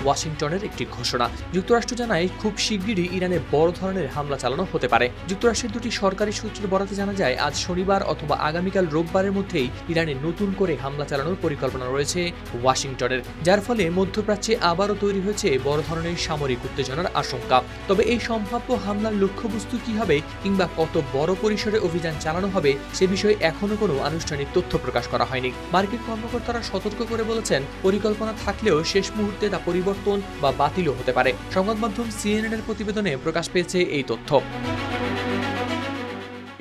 ওয়াশিংটনের একটি ঘোষণা। যুক্তরাষ্ট্র জানায় খুব শিগগিরই ইরানে বড় ধরনের হামলা চালানো হতে পারে। যুক্তরাষ্ট্রের দুটি সরকারি সূত্রের বরাতে জানা যায় আজ শনিবার অথবা আগামীকাল রোববারের মধ্যেই ইরানে নতুন করে হামলা চালানোর পরিকল্পনা রয়েছে ওয়াশিংটনের, যার ফলে মধ্যপ্রাচ্যে আবারও তৈরি হয়েছে বড় ধরনের সামরিক উত্তেজনার আশঙ্কা। তবে এই সম্ভাব্য হামলার লক্ষ্যবস্তু কি হবে কিংবা কত বড় পরিসরে অভিযান চালানো হবে সে বিষয়ে এখনো কোনো আনুষ্ঠানিক তথ্য প্রকাশ করা হয়নি। মার্কিন কর্মকর্তারা সতর্ক করে বলেছেন, পরিকল্পনা থাকলেও শেষ মুহূর্তে তা পরিবর্তন বা বাতিলও হতে পারে। সংবাদ মাধ্যম CNN এর প্রতিবেদনে প্রকাশ পেয়েছে এই তথ্য।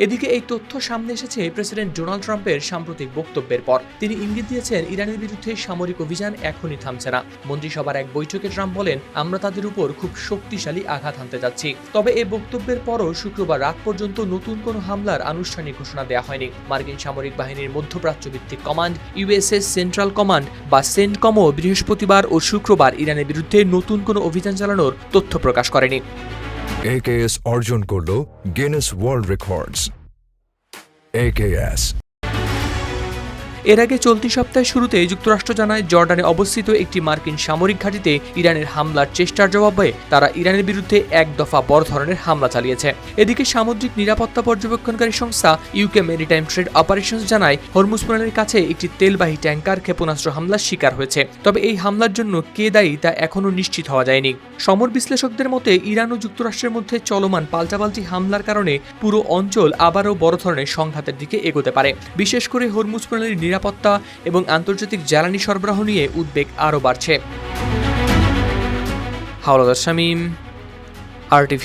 এদিকে এই তথ্য সামনে এসেছে প্রেসিডেন্ট ডোনাল্ড ট্রাম্পের সাম্প্রতিক বক্তব্যের পর। তিনি ইঙ্গিত দিয়েছেন ইরানের বিরুদ্ধে সামরিক অভিযান এখনই থামছে না। মন্ত্রিসভার এক বৈঠকে ট্রাম্প বলেন, আমরা তাদের উপর খুব শক্তিশালী আঘাত হানতে যাচ্ছি। তবে এই বক্তব্যের পরও শুক্রবার রাত পর্যন্ত নতুন কোনো হামলার আনুষ্ঠানিক ঘোষণা দেওয়া হয়নি। মার্কিন সামরিক বাহিনীর মধ্যপ্রাচ্য ভিত্তিক কমান্ড USS সেন্ট্রাল কমান্ড বা সেন্টকমও বৃহস্পতিবার ও শুক্রবার ইরানের বিরুদ্ধে নতুন কোনো অভিযান চালানোর তথ্য প্রকাশ করেনি। AKS অর্জন করল গিনেস ওয়ার্ল্ড রেকর্ডস। AKS এর আগে চলতি সপ্তাহের শুরুতে যুক্তরাষ্ট্র জানায় জর্ডানে অবস্থিত একটি মার্কিন সামরিক ঘাঁটিতে ইরানের হামলার চেষ্টার জবাবে তারা ইরানের বিরুদ্ধে এক দফা বড় ধরনের হামলা চালিয়েছে। এদিকে সামুদ্রিক নিরাপত্তা পর্যবেক্ষণকারী সংস্থা UK মেরিটাইম ট্রেড অপারেশনস জানায় হরমুজ প্রণালীর কাছে একটি তেলবাহী ট্যাঙ্কার ক্ষেপণাস্ত্র হামলার শিকার হয়েছে। তবে এই হামলার জন্য কে দায়ী তা এখনও নিশ্চিত হওয়া যায়নি। সমর বিশ্লেষকদের মতে ইরান ও যুক্তরাষ্ট্রের মধ্যে চলমান পাল্টাপাল্টি হামলার কারণে পুরো অঞ্চল আবারও বড় ধরনের সংঘাতের দিকে এগোতে পারে। বিশেষ করে হরমুজ প্রণালীর নিরাপত্তা এবং আন্তর্জাতিক জ্বালানি সরবরাহ নিয়ে উদ্বেগ আরও বাড়ছে। হাওলাদার শামীম, RTV।